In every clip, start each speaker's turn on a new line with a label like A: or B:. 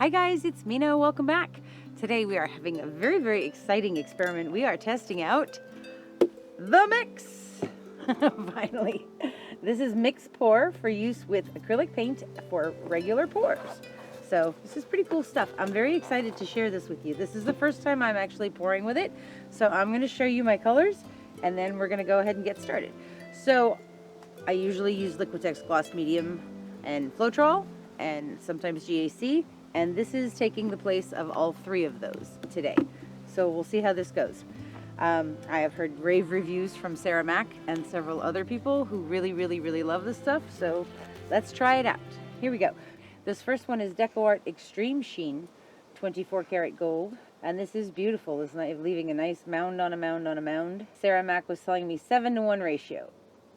A: Hi guys, it's Mina. Welcome back. Today we are having a very exciting experiment. We are testing out the mix. Finally. This is mix pour for use with acrylic paint for regular pours. So this is pretty cool stuff. I'm very excited to share this with you. This is the first time I'm actually pouring with it. So I'm going to show you my colors and then we're going to go ahead and get started. So I usually use Liquitex Gloss Medium and Floetrol and sometimes GAC. And this is taking the place of all three of those today. So we'll see how this goes. I have heard rave reviews from Sarah Mack and several other people who really love this stuff. So let's try it out. Here we go. This first one is DecoArt Extreme Sheen 24 karat gold. And this is beautiful. It's leaving a nice mound on a mound on a mound. Sarah Mack was telling me 7:1 ratio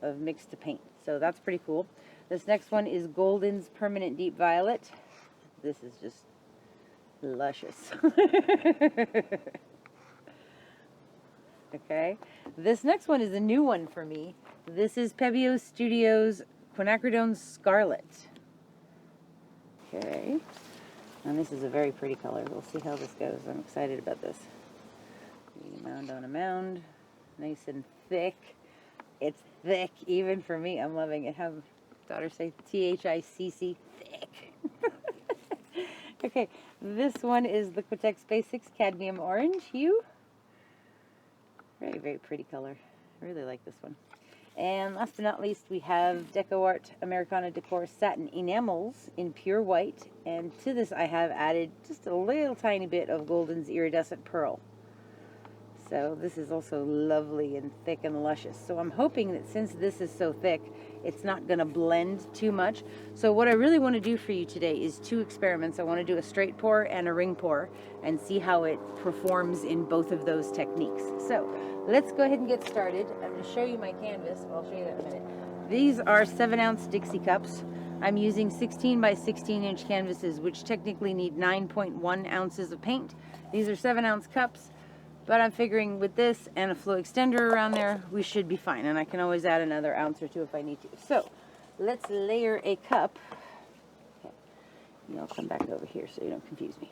A: of mix to paint. So that's pretty cool. This next one is Golden's Permanent Deep Violet. This is just luscious. Okay, this next one is a new one for me. This is Pebeo Studios Quinacridone Scarlet. Okay, and this is a very pretty color. We'll see how this goes. I'm excited about this. A mound on a mound, nice and thick. It's thick even for me. I'm loving it. Have daughter say THICC, thick. Okay, this one is Liquitex Basics Cadmium Orange Hue. Very pretty color. I really like this one. And last but not least, we have DecoArt Americana Decor Satin Enamels in pure white. And to this I have added just a little tiny bit of Golden's Iridescent Pearl. So this is also lovely and thick and luscious. So I'm hoping that since this is so thick, it's not going to blend too much. So what I really want to do for you today is two experiments. I want to do a straight pour and a ring pour and see how it performs in both of those techniques. So let's go ahead and get started. I'm going to show you my canvas. I'll show you that in a minute. These are 7-ounce Dixie cups. I'm using 16 by 16 inch canvases, which technically need 9.1 ounces of paint. These are 7-ounce cups. But I'm figuring with this and a flow extender around there, we should be fine. And I can always add another ounce or two if I need to. So let's layer a cup. Okay. And I'll come back over here so you don't confuse me.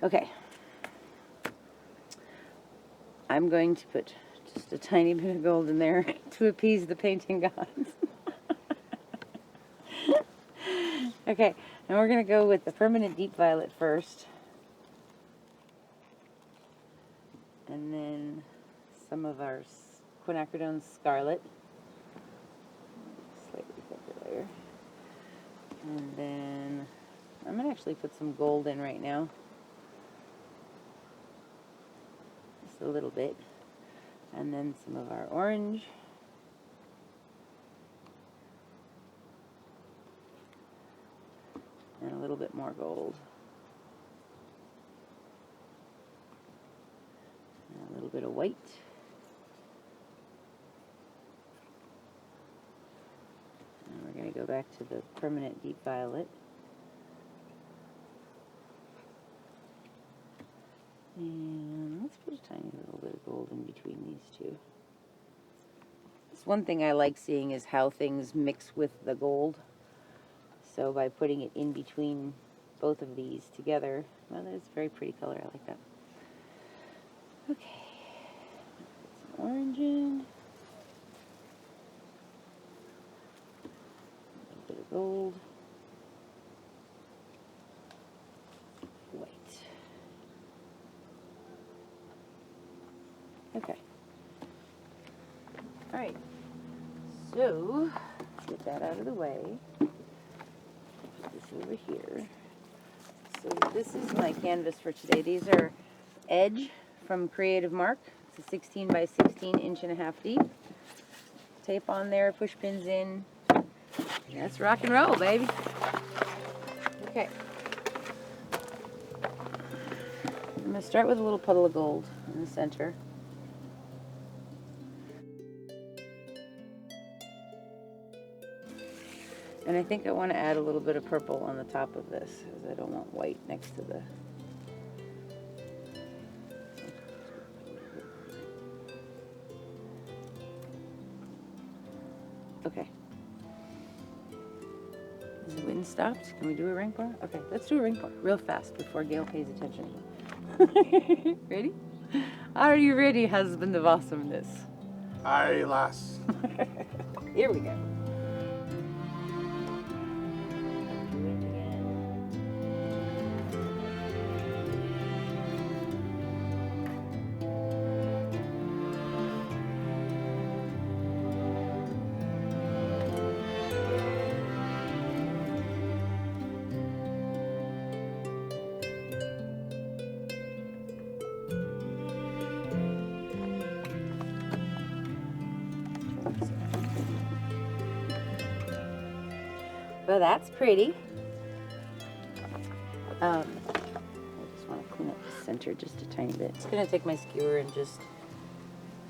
A: Okay. I'm going to put just a tiny bit of gold in there to appease the painting gods. Okay, and we're going to go with the Permanent Deep Violet first. And then some of our Quinacridone Scarlet, slightly thicker layer. And then I'm going to actually put some gold in right now. Just a little bit. And then some of our orange. And a little bit more gold. A little bit of white. And we're going to go back to the Permanent Deep Violet. And let's put a tiny little bit of gold in between these two. This one thing I like seeing is how things mix with the gold. So by putting it in between both of these together, well, that's a very pretty color. I like that. Okay, put some orange in, a little bit of gold, white. Okay. All right. So let's get that out of the way. Put this over here. So this is my canvas for today. These are Edge from Creative Mark. It's a 16 by 16 1.5 deep. Tape on there, push pins in. That's rock and roll, baby. Okay. I'm going to start with a little puddle of gold in the center. And I think I want to add a little bit of purple on the top of this, because I don't want white next to the... Okay. Is the wind stopped? Can we do a ring pour? Okay, let's do a ring pour real fast before Gail pays attention again. Ready? Are you ready, husband of awesomeness?
B: Aye, lass.
A: Here we go. Well, that's pretty. I just want to clean up the center just a tiny bit. It's going to take my skewer and just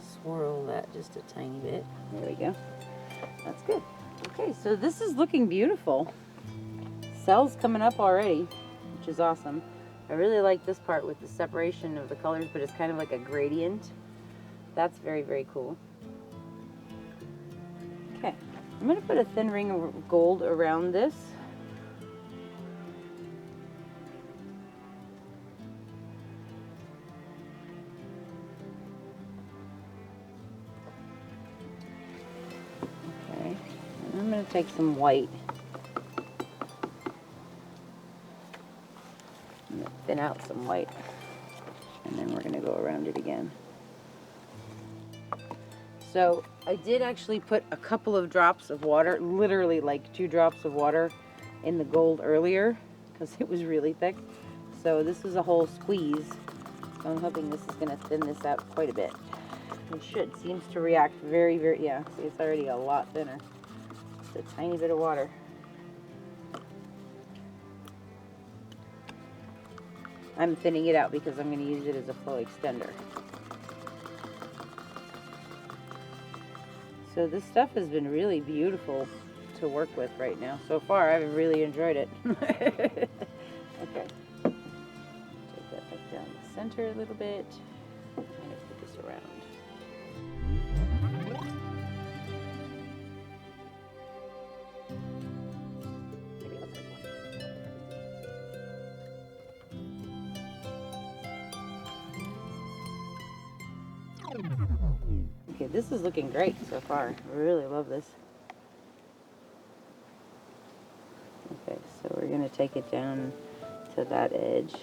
A: swirl that just a tiny bit. There we go. That's good. Okay, so this is looking beautiful. Cell's coming up already, which is awesome. I really like this part with the separation of the colors, but it's kind of like a gradient. That's very, very cool. Okay. I'm going to put a thin ring of gold around this. Okay, and I'm going to take some white. I'm going to thin out some white, and then we're going to go around it again. So I did actually put a couple of drops of water, literally like 2 drops of water in the gold earlier because it was really thick. So this is a whole squeeze. So I'm hoping this is going to thin this out quite a bit. It should. Seems to react very, very, yeah, see it's already a lot thinner. Just a tiny bit of water. I'm thinning it out because I'm going to use it as a flow extender. So this stuff has been really beautiful to work with right now. So far, I've really enjoyed it. Okay. Take that back down the center a little bit. I'm going to put this around. Okay, this is looking great so far. I really love this. Okay, so we're going to take it down to that edge.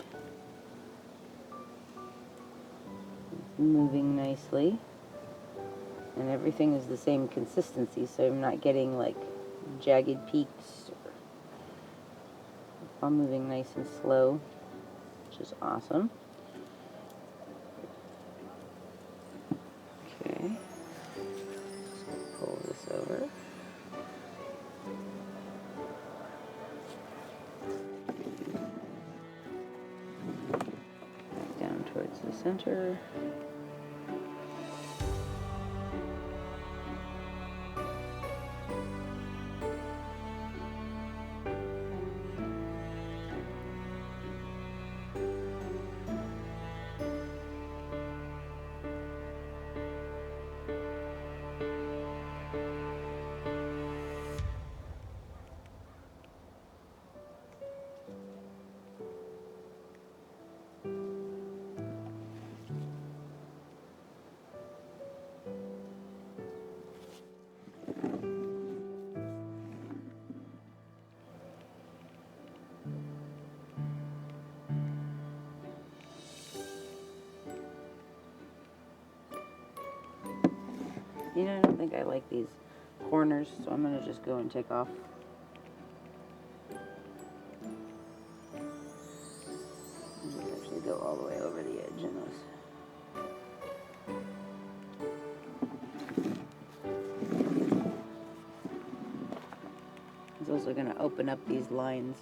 A: It's moving nicely. And everything is the same consistency, so I'm not getting like jagged peaks. I'm moving nice and slow, which is awesome. Okay, just pull this over. Back down towards the center. You know, I don't think I like these corners, so I'm going to just go and take off. Actually go all the way over the edge in this. It's also going to open up these lines.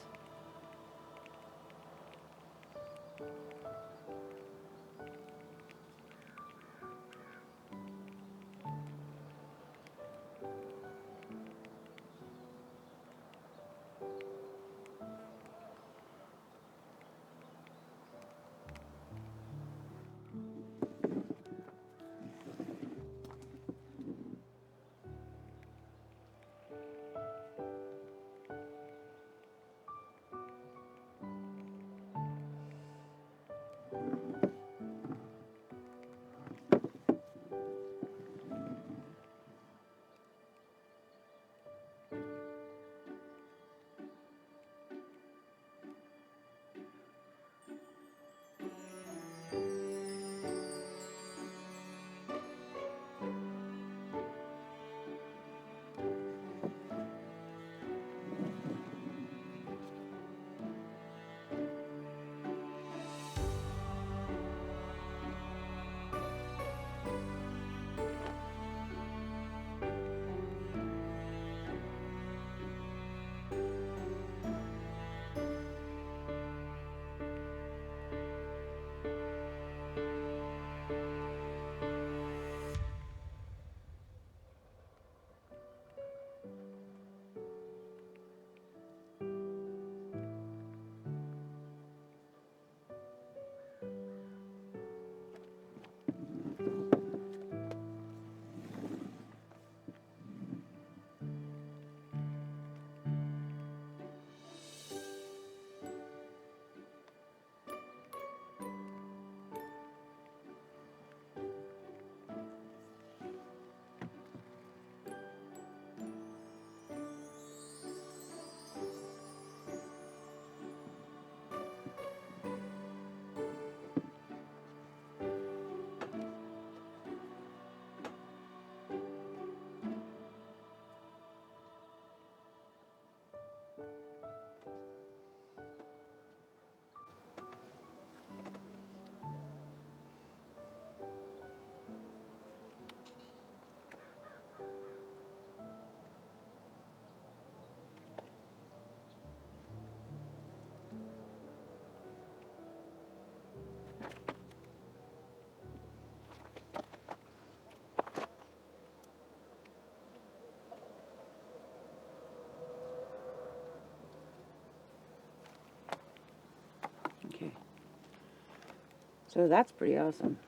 A: So that's pretty awesome,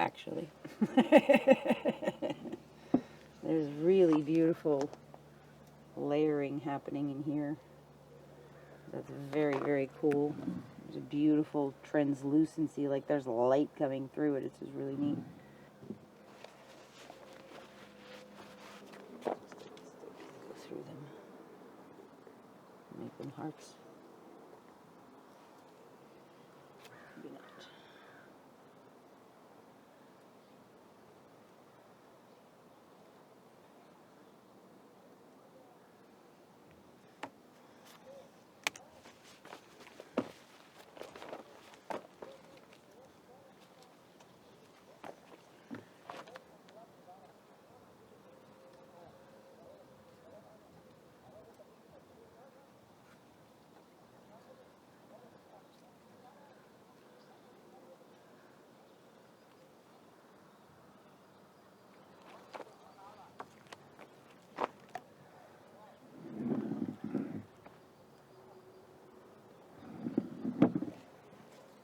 A: actually. There's really beautiful layering happening in here. That's very, very cool. There's a beautiful translucency, like there's light coming through it. It's just really neat. Go through them. Make them hearts. Maybe not.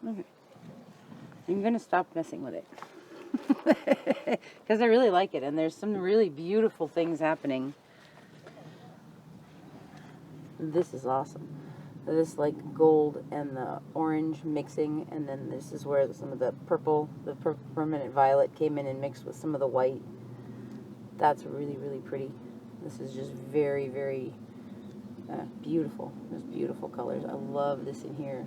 A: Okay. I'm going to stop messing with it. Because I really like it, and there's some really beautiful things happening. This is awesome. This like gold and the orange mixing, and then this is where some of the purple, the permanent violet came in and mixed with some of the white. That's really, really pretty. This is just very, very beautiful. There's beautiful colors. I love this in here.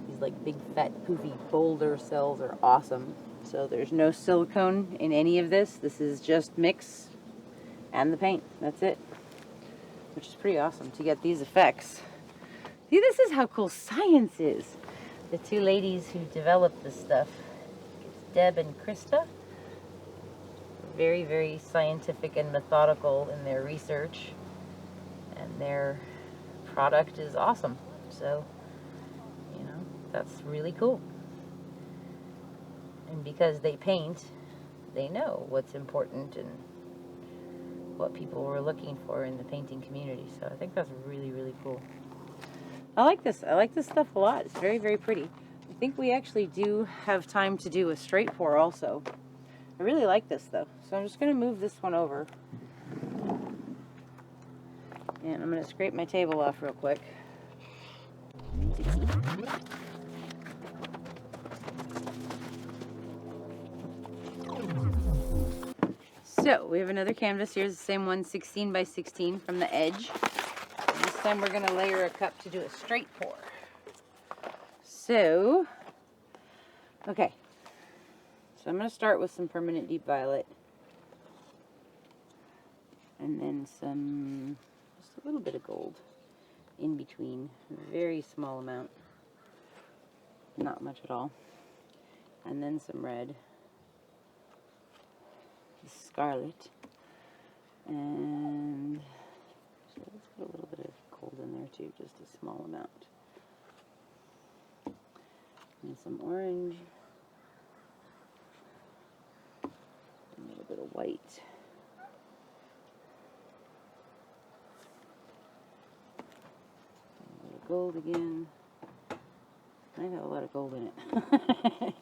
A: These like big fat poofy boulder cells are awesome. So there's no silicone in any of this. This is just mix and the paint. That's it. Which is pretty awesome to get these effects. See, this is how cool science is. The two ladies who developed this stuff, it's Deb and Krista. Very, very scientific and methodical in their research. And their product is awesome. So, you know, that's really cool. And because they paint, they know what's important and what people were looking for in the painting community. So I think that's really, really cool. I like this. I like this stuff a lot. It's very, very pretty. I think we actually do have time to do a straight pour also. I really like this though. So I'm just going to move this one over. And I'm going to scrape my table off real quick. So we have another canvas. Here's the same one, 16 by 16 from the edge. And this time we're going to layer a cup to do a straight pour. So, okay. So I'm going to start with some permanent deep violet. And then some, just a little bit of gold in between. A very small amount. Not much at all. And then some red. Scarlet, and so let's put a little bit of gold in there too, just a small amount, and some orange, a little bit of white, a little gold again. I got a lot of gold in it.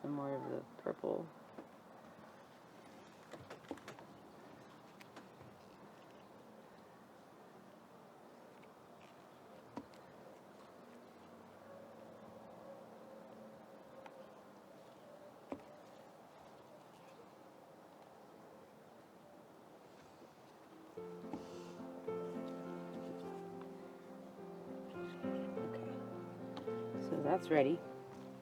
A: Some more of the purple. That's ready.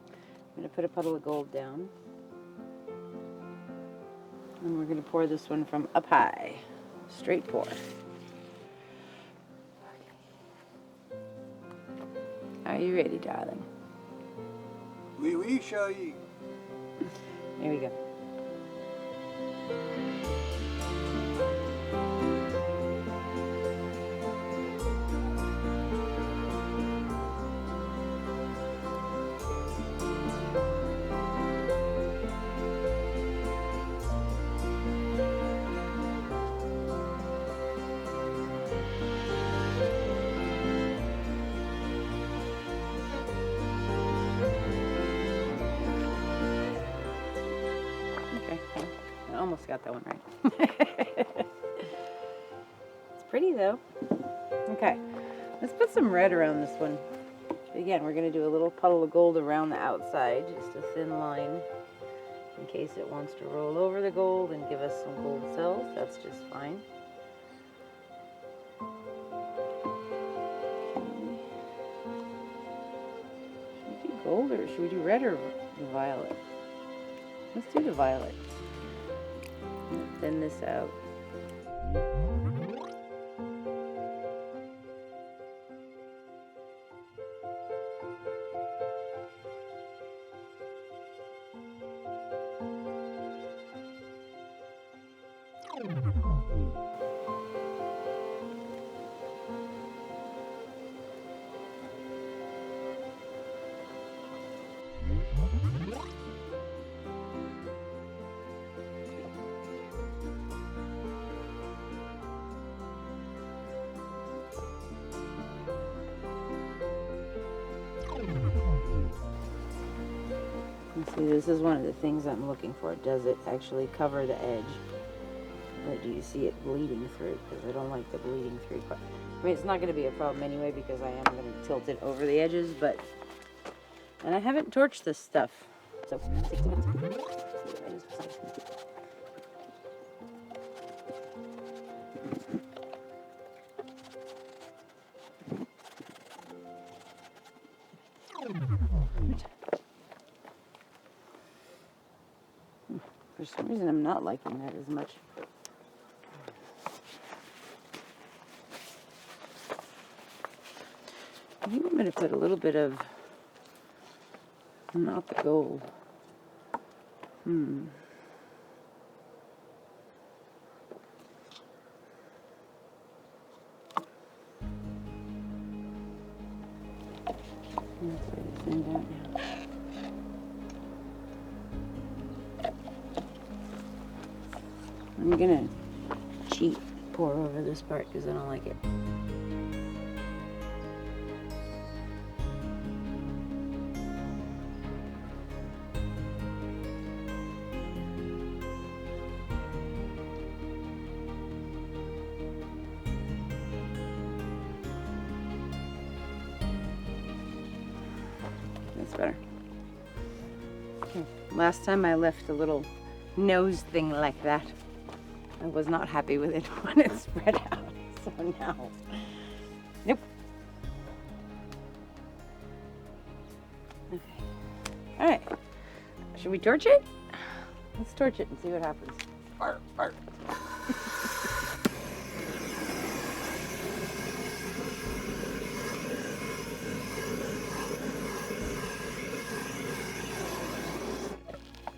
A: I'm going to put a puddle of gold down. And we're going to pour this one from up high. Straight pour. Are you ready, darling?
B: Oui, oui, chérie.
A: There we go. almost got that one right. It's pretty though. Okay, let's put some red around this one. Again, we're going to do a little puddle of gold around the outside, just a thin line, in case it wants to roll over the gold and give us some gold cells. That's just fine. Should we do gold or should we do red or violet? Let's do the violet. Thin this out. See, this is one of the things I'm looking for. Does it actually cover the edge? Or do you see it bleeding through? Because I don't like the bleeding through part. I mean, it's not going to be a problem anyway because I am going to tilt it over the edges, but... And I haven't torched this stuff. So, 60 minutes. For some reason, I'm not liking that as much. I think I'm going to put a little bit of, not the gold. Let's get this thing down now. I'm gonna cheat pour over this part because I don't like it. That's better. Okay. Last time I left a little nose thing like that. I was not happy with it when it spread out, so now, nope. Okay, all right, should we torch it? Let's torch it and see what happens. Arr, arr.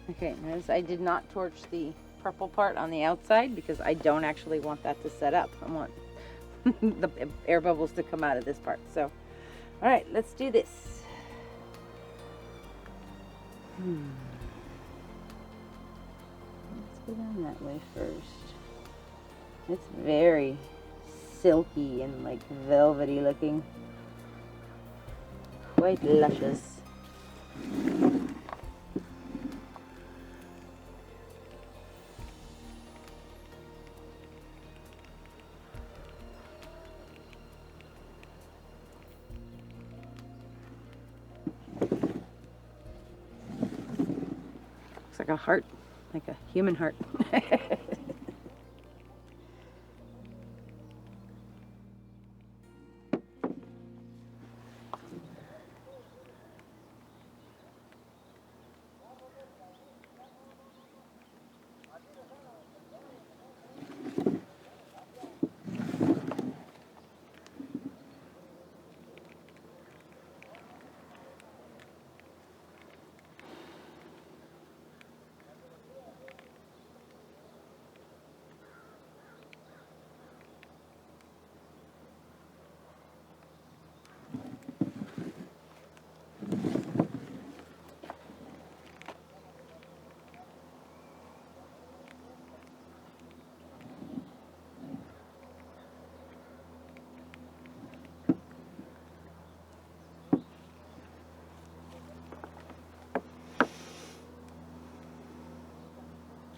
A: Okay, notice I did not torch the purple part on the outside because I don't actually want that to set up. I want the air bubbles to come out of this part. So, all right, let's do this. Let's go down that way first. It's very silky and like velvety looking. Quite luscious. Like a heart, like a human heart.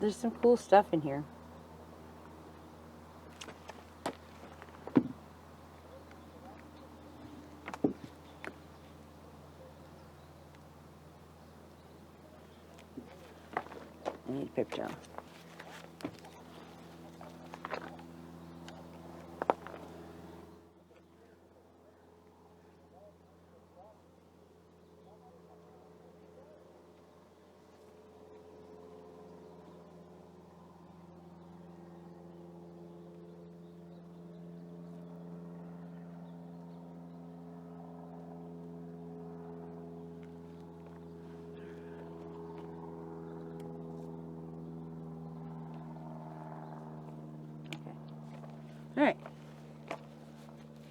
A: there's some cool stuff in here. I need paper towel. All right.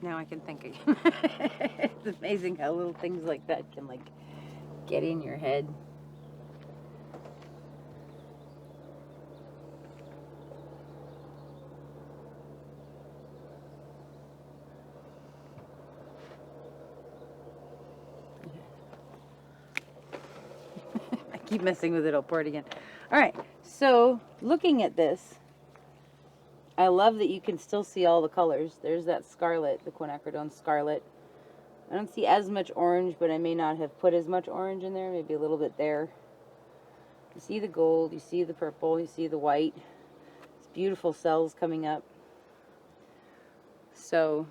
A: Now I can think again. It's amazing how little things like that can like get in your head. I keep messing with it, I'll pour it again. All right, so looking at this, I love that you can still see all the colors. There's that scarlet, the Quinacridone Scarlet. I don't see as much orange, but I may not have put as much orange in there, maybe a little bit there. You see the gold, you see the purple, you see the white. It's beautiful cells coming up. So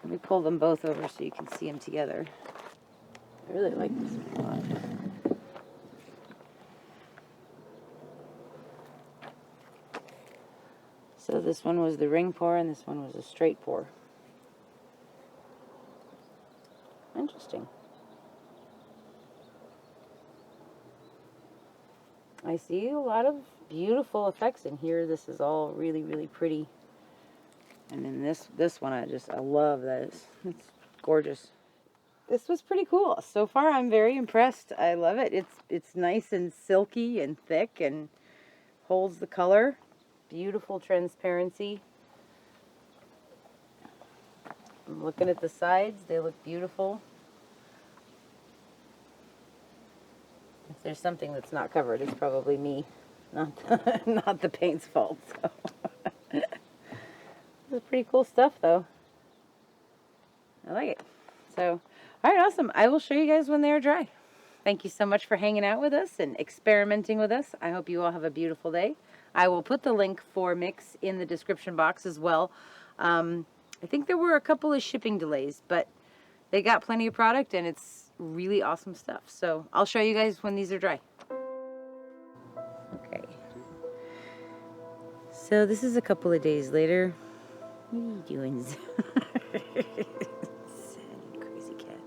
A: let me pull them both over so you can see them together. I really like this one a lot. So this one was the ring pour and this one was a straight pour. Interesting. I see a lot of beautiful effects in here. This is all really, really pretty. And then this one, I love that. It's gorgeous. This was pretty cool. So far, I'm very impressed. I love it. It's nice and silky and thick and holds the color. Beautiful transparency. I'm looking at the sides. They look beautiful. If there's something that's not covered, it's probably me, not the paint's fault. So. This is pretty cool stuff, though. I like it. So, all right, awesome. I will show you guys when they are dry. Thank you so much for hanging out with us and experimenting with us. I hope you all have a beautiful day. I will put the link for Mix in the description box as well. I think there were a couple of shipping delays, but they got plenty of product and it's really awesome stuff. So I'll show you guys when these are dry. Okay. So this is a couple of days later. What are you doing? Crazy cat.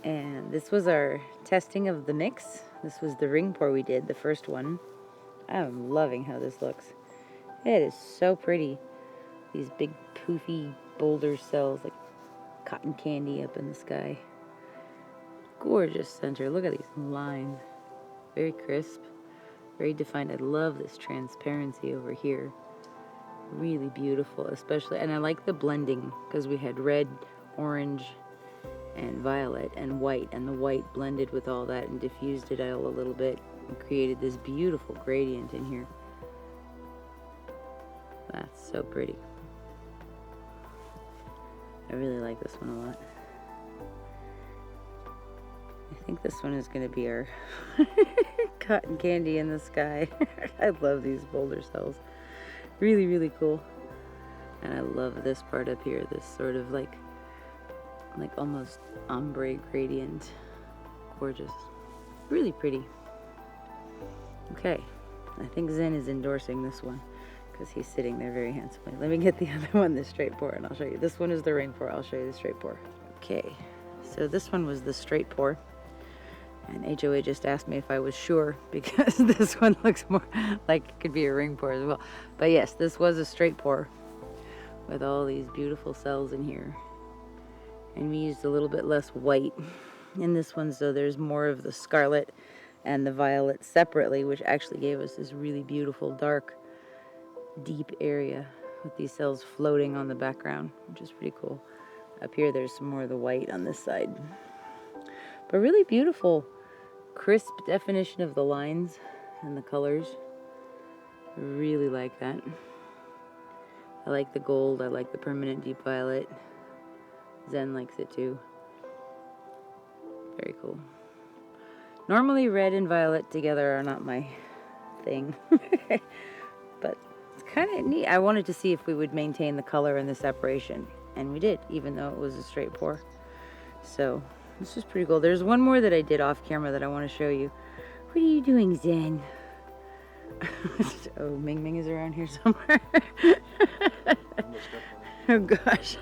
A: And this was our testing of the mix. This was the ring pour we did, the first one. I'm loving how this looks. It is so pretty. These big poofy boulder cells like cotton candy up in the sky. Gorgeous center. Look at these lines. Very crisp, very defined. I love this transparency over here. Really beautiful, especially, and I like the blending because we had red, orange, and violet and white, and the white blended with all that and diffused it all a little bit and created this beautiful gradient in here. That's so pretty. I really like this one a lot. I think this one is going to be our cotton candy in the sky. I love these boulder cells. Really, really cool. And I love this part up here, this sort of like almost ombre gradient. Gorgeous. Really pretty. Okay, I think Zen is endorsing this one because he's sitting there very handsomely. Let me get the other one, the straight pour, and I'll show you. This one is the ring pour. I'll show you the straight pour. Okay, so this one was the straight pour. And HOA just asked me if I was sure because this one looks more like it could be a ring pour as well. But yes, this was a straight pour with all these beautiful cells in here. And we used a little bit less white in this one, so there's more of the scarlet and the violet separately, which actually gave us this really beautiful, dark, deep area with these cells floating on the background, which is pretty cool. Up here, there's some more of the white on this side. But really beautiful, crisp definition of the lines and the colors. Really like that. I like the gold. I like the permanent deep violet. Zen likes it too. Very cool. Normally red and violet together are not my thing. But it's kind of neat. I wanted to see if we would maintain the color and the separation. And we did, even though it was a straight pour. So this is pretty cool. There's one more that I did off camera that I want to show you. What are you doing, Zen? Oh, Ming Ming is around here somewhere. Oh gosh.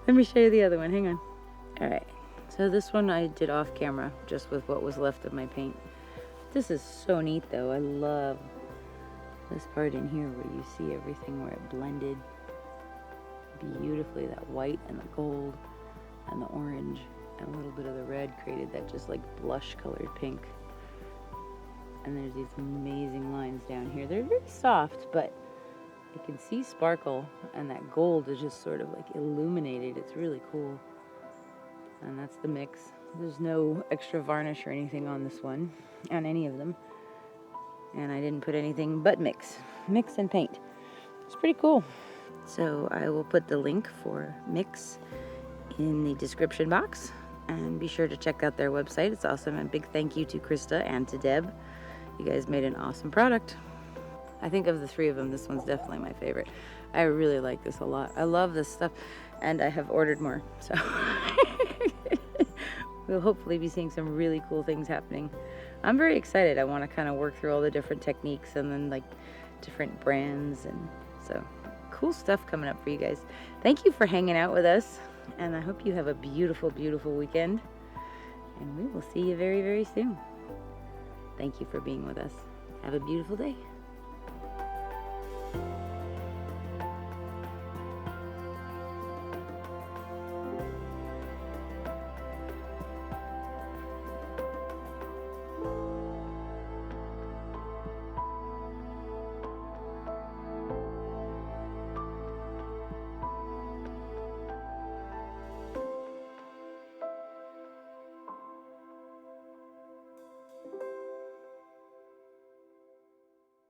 A: Let me show you the other one. Hang on. Alright. So this one I did off camera, just with what was left of my paint. This is so neat though. I love this part in here where you see everything where it blended beautifully. That white and the gold and the orange and a little bit of the red created that just like blush colored pink. And there's these amazing lines down here. They're very soft, but you can see sparkle, and that gold is just sort of like illuminated. It's really cool. And that's the mix. There's no extra varnish or anything on this one, on any of them. And I didn't put anything but mix and paint. It's pretty cool. So I will put the link for Mix in the description box, and be sure to check out their website. It's awesome. And big thank you to Krista and to Deb. You guys made an awesome product. I think of the three of them, this one's definitely my favorite. I really like this a lot. I love this stuff, and I have ordered more. So we'll hopefully be seeing some really cool things happening. I'm very excited. I want to kind of work through all the different techniques and then like different brands, and so cool stuff coming up for you guys. Thank you for hanging out with us, and I hope you have a beautiful, beautiful weekend, and we will see you very, very soon. Thank you for being with us. Have a beautiful day.